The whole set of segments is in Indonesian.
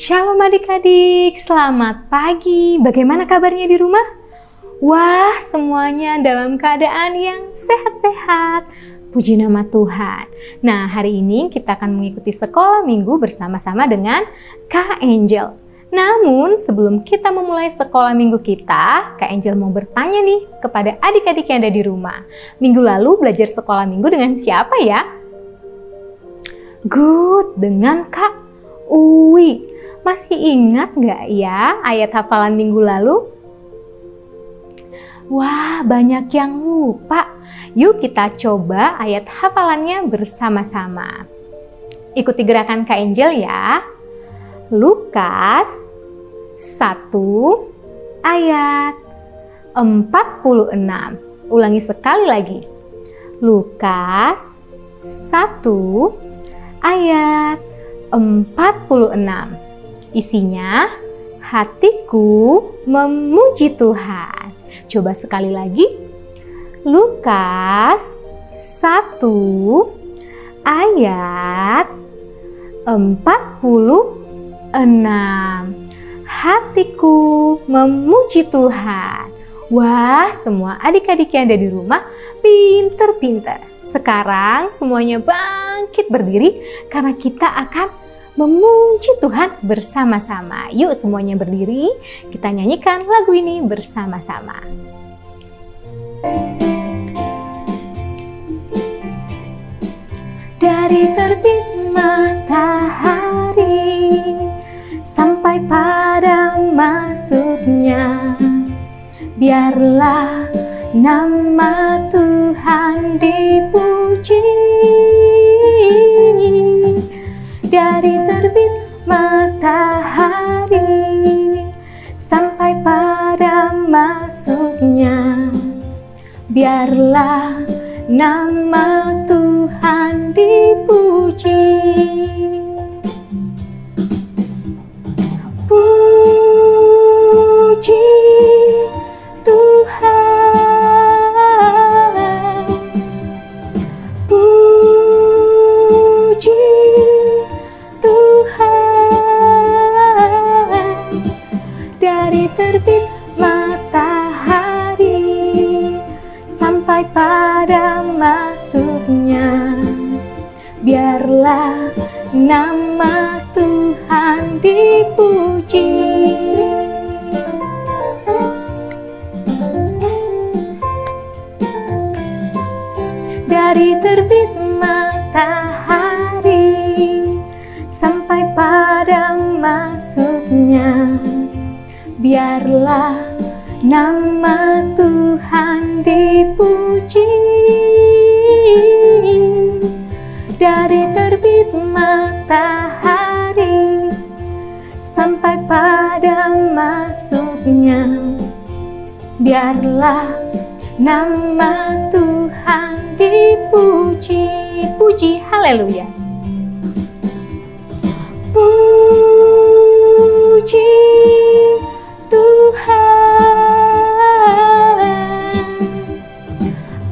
Shalom adik-adik, selamat pagi. Bagaimana kabarnya di rumah? Wah, semuanya dalam keadaan yang sehat-sehat. Puji nama Tuhan. Nah, hari ini kita akan mengikuti sekolah minggu bersama-sama dengan Kak Angel. Namun, sebelum kita memulai sekolah minggu kita, Kak Angel mau bertanya nih kepada adik-adik yang ada di rumah. Minggu lalu belajar sekolah minggu dengan siapa ya? Good, dengan Kak Uwi. Masih ingat nggak ya ayat hafalan minggu lalu? Wah, banyak yang lupa. Yuk kita coba ayat hafalannya bersama-sama. Ikuti gerakan Kak Angel ya. Lukas 1 ayat 46. Ulangi sekali lagi. Lukas 1 ayat 46. Isinya, hatiku memuji Tuhan. Coba sekali lagi. Lukas 1 ayat 46. Hatiku memuji Tuhan. Wah, semua adik-adik yang ada di rumah pinter-pinter. Sekarang semuanya bangkit berdiri karena kita akan memuji Tuhan bersama-sama. Yuk semuanya berdiri, kita nyanyikan lagu ini bersama-sama. Dari terbit matahari sampai pada masuknya, biarlah nama Tuhan dipuji. Dari terbit matahari sampai pada masuknya, biarlah nama Tuhan dipuji. Puji Tuhan, puji Tuhan. Dari terbit matahari sampai pada masuknya, biarlah nama Tuhan dipuji. Dari terbit matahari sampai pada masuknya, biarlah nama Tuhan dipuji. Dari terbit matahari sampai pada masuknya, biarlah nama Tuhan dipuji. Puji, haleluya. Puji Tuhan,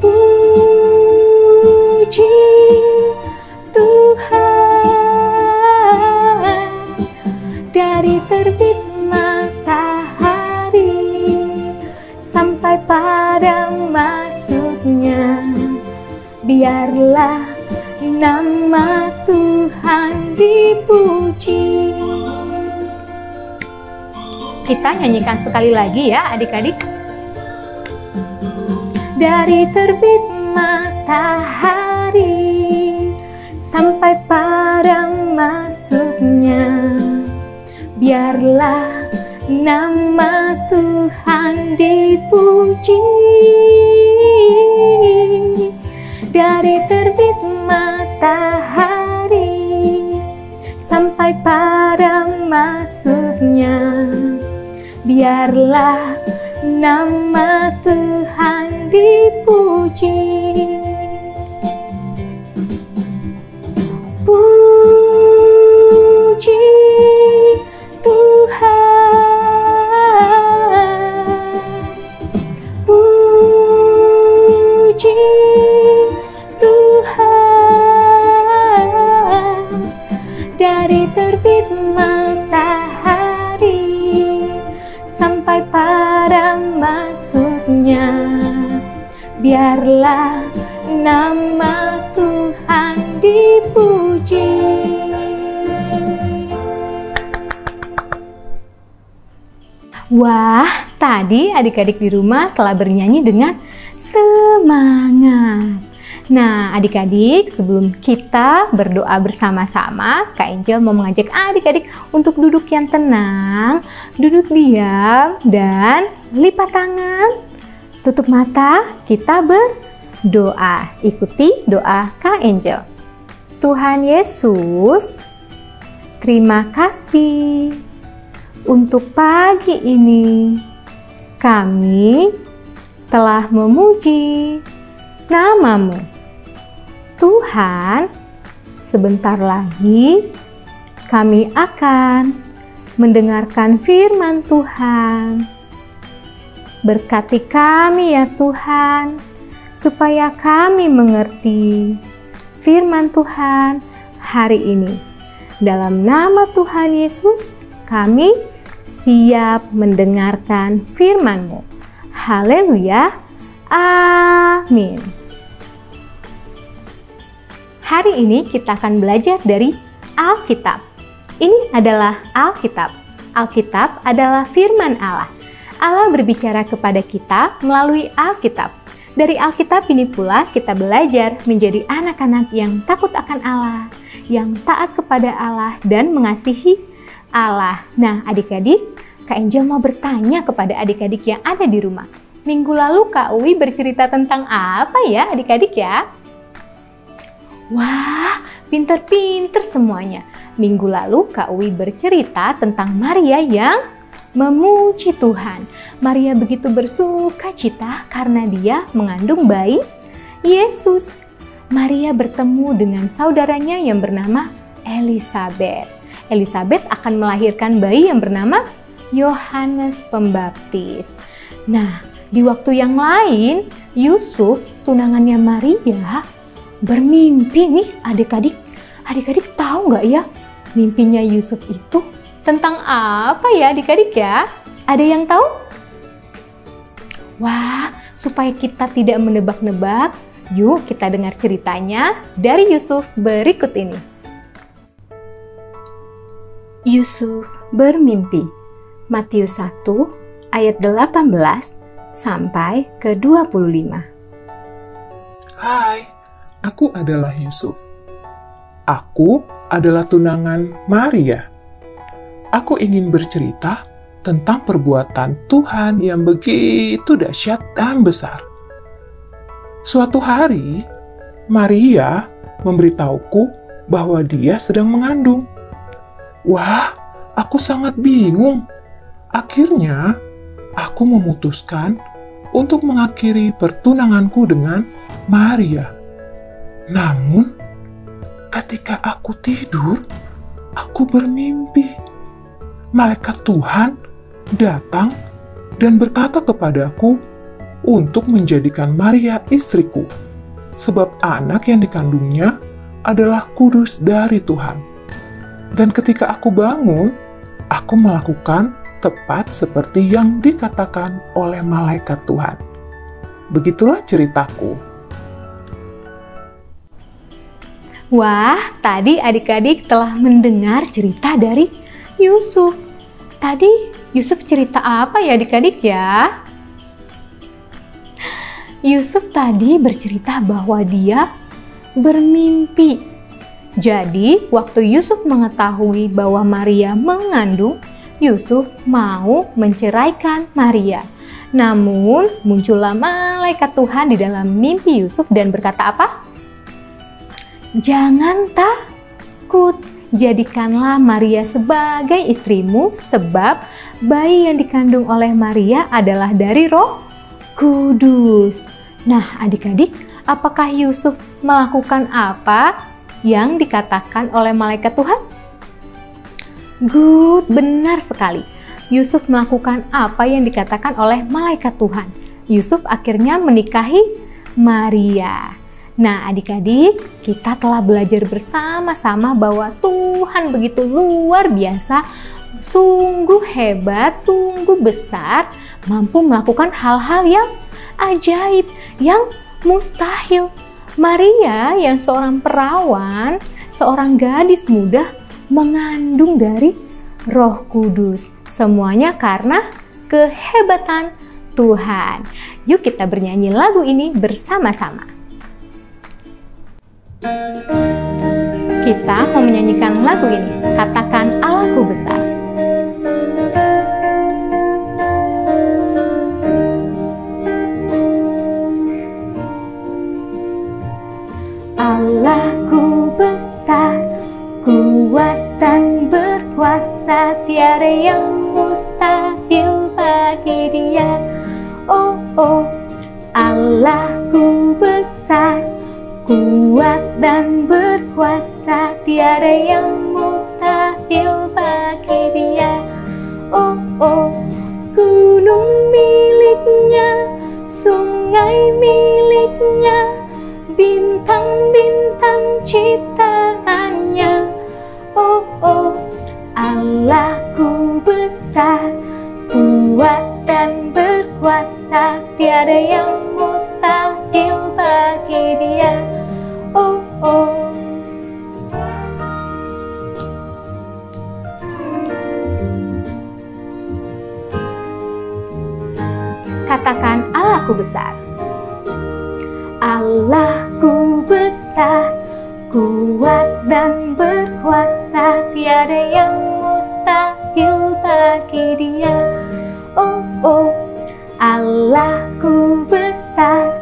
puji Tuhan. Dari terbit matahari sampai pada masuknya, biarlah nama Tuhan dipuji. Kita nyanyikan sekali lagi ya adik-adik. Dari terbit matahari sampai pada masuknya, biarlah nama Tuhan dipuji. Dari terbit matahari sampai pada masuknya, biarlah nama Tuhan dipuji. Puji Tuhan, puji Tuhan. Dari terbit matahari sampai pada maksudnya. Biarlah nama Tuhan dipuji. Wah, tadi adik-adik di rumah telah bernyanyi dengan semangat. Nah, adik-adik, sebelum kita berdoa bersama-sama, Kak Angel mau mengajak adik-adik untuk duduk yang tenang, duduk diam, dan lipat tangan, tutup mata, kita berdoa. Ikuti doa Kak Angel. Tuhan Yesus, terima kasih untuk pagi ini. Kami telah memuji nama-Mu. Tuhan, sebentar lagi kami akan mendengarkan firman Tuhan. Berkati kami ya Tuhan, supaya kami mengerti firman Tuhan hari ini. Dalam nama Tuhan Yesus, kami siap mendengarkan firman-Mu. Haleluya, amin. Hari ini kita akan belajar dari Alkitab. Ini adalah Alkitab. Alkitab adalah firman Allah. Allah berbicara kepada kita melalui Alkitab. Dari Alkitab ini pula kita belajar menjadi anak-anak yang takut akan Allah, yang taat kepada Allah dan mengasihi Allah. Nah, adik-adik, Kak Angel mau bertanya kepada adik-adik yang ada di rumah. Minggu lalu Kak Uwi bercerita tentang apa ya adik-adik ya? Wah, pinter-pinter semuanya. Minggu lalu Kak Uwi bercerita tentang Maria yang memuji Tuhan. Maria begitu bersuka cita karena dia mengandung bayi Yesus. Maria bertemu dengan saudaranya yang bernama Elisabet. Elisabet akan melahirkan bayi yang bernama Yohanes Pembaptis. Nah, di waktu yang lain, Yusuf, tunangannya Maria, bermimpi nih adik-adik. Adik-adik tahu nggak ya mimpinya Yusuf itu tentang apa ya adik-adik ya? Ada yang tahu? Wah, supaya kita tidak menebak-nebak, yuk kita dengar ceritanya dari Yusuf berikut ini. Yusuf bermimpi. Matius 1 ayat 18 sampai ke 25. Hai, aku adalah Yusuf. Aku adalah tunangan Maria. Aku ingin bercerita tentang perbuatan Tuhan yang begitu dahsyat dan besar. Suatu hari, Maria memberitahuku bahwa dia sedang mengandung. Wah, aku sangat bingung. Akhirnya, aku memutuskan untuk mengakhiri pertunanganku dengan Maria. Namun, ketika aku tidur, aku bermimpi. Malaikat Tuhan datang dan berkata kepadaku untuk menjadikan Maria istriku, sebab anak yang dikandungnya adalah kudus dari Tuhan. Dan ketika aku bangun, aku melakukan tepat seperti yang dikatakan oleh malaikat Tuhan. Begitulah ceritaku. Wah, tadi adik-adik telah mendengar cerita dari Yusuf. Tadi Yusuf cerita apa ya adik-adik ya? Yusuf tadi bercerita bahwa dia bermimpi. Jadi, waktu Yusuf mengetahui bahwa Maria mengandung, Yusuf mau menceraikan Maria. Namun, muncullah malaikat Tuhan di dalam mimpi Yusuf dan berkata apa? Jangan takut, jadikanlah Maria sebagai istrimu, sebab bayi yang dikandung oleh Maria adalah dari Roh Kudus. Nah, adik-adik, apakah Yusuf melakukan apa yang dikatakan oleh malaikat Tuhan? Good, benar sekali. Yusuf melakukan apa yang dikatakan oleh malaikat Tuhan. Yusuf akhirnya menikahi Maria. Nah, adik-adik, kita telah belajar bersama-sama bahwa Tuhan begitu luar biasa, sungguh hebat, sungguh besar, mampu melakukan hal-hal yang ajaib, yang mustahil. Maria yang seorang perawan, seorang gadis muda, mengandung dari Roh Kudus. Semuanya karena kehebatan Tuhan. Yuk kita bernyanyi lagu ini bersama-sama. Kita mau menyanyikan lagu ini, Katakan Allahku Besar. Allahku besar, kuat dan berkuasa, tiada yang mustahil bagi Dia. Oh, oh, Allahku besar, kuat dan berkuasa, tiada yang mustahil bagi Dia. Oh, oh, gunung miliknya, sungai miliknya, bintang-bintang ciptaannya. Oh, oh, Allahku besar, kuat dan berkuasa, tiada yang mustahil bagi Dia. Oh, oh. Katakan Allahku besar. Allahku besar, kuat dan berkuasa, tiada yang mustahil bagi Dia. Oh, oh, Allahku besar,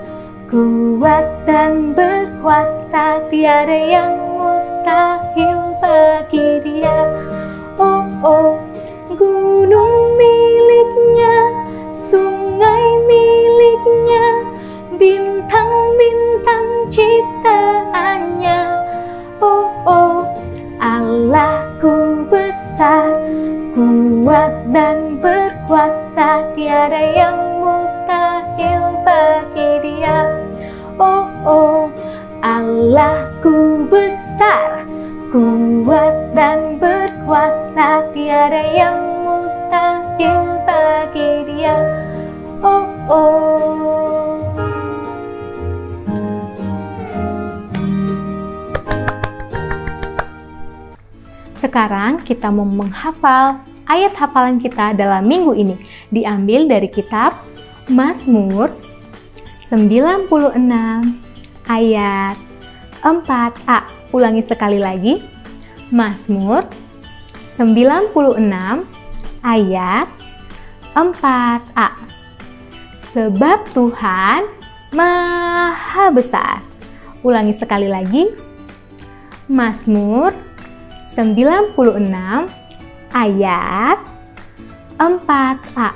kuat dan berkuasa, tiada yang mustahil bagi Dia. Oh, oh, gunung miliknya, sungai miliknya, bintang-bintang ciptaannya. Oh, oh, Allahku besar, kuat dan berkuasa, tiada yang mustahil bagi Dia. Oh, oh, Allahku besar, kuat dan berkuasa, tiada yang mustahil bagi Dia. Oh, oh. Sekarang kita mau menghafal ayat hafalan kita dalam minggu ini. Diambil dari kitab Mazmur 96 ayat 4a. Ulangi sekali lagi. Mazmur 96 ayat 4a. Sebab Tuhan Maha Besar. Ulangi sekali lagi. Mazmur 96 ayat 4a.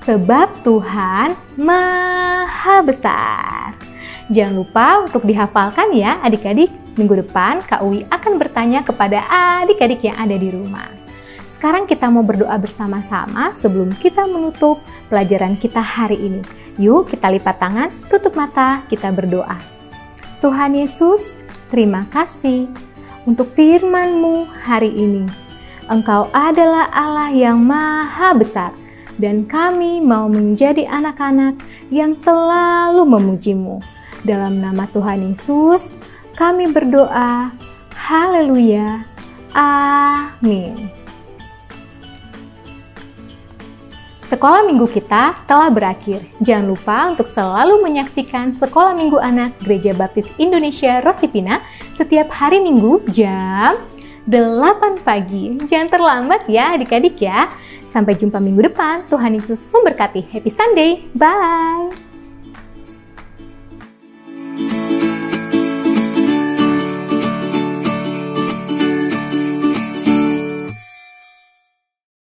Sebab Tuhan Maha Besar. Jangan lupa untuk dihafalkan ya adik-adik. Minggu depan Kak Uwi akan bertanya kepada adik-adik yang ada di rumah. Sekarang kita mau berdoa bersama-sama sebelum kita menutup pelajaran kita hari ini. Yuk kita lipat tangan, tutup mata, kita berdoa. Tuhan Yesus, terima kasih untuk firman-Mu hari ini. Engkau adalah Allah yang maha besar, dan kami mau menjadi anak-anak yang selalu memuji-Mu. Dalam nama Tuhan Yesus, kami berdoa. Haleluya. Amin. Sekolah minggu kita telah berakhir. Jangan lupa untuk selalu menyaksikan Sekolah Minggu Anak Gereja Baptis Indonesia Rosipina setiap hari Minggu jam 8 pagi. Jangan terlambat ya adik-adik ya. Sampai jumpa minggu depan. Tuhan Yesus memberkati. Happy Sunday. Bye.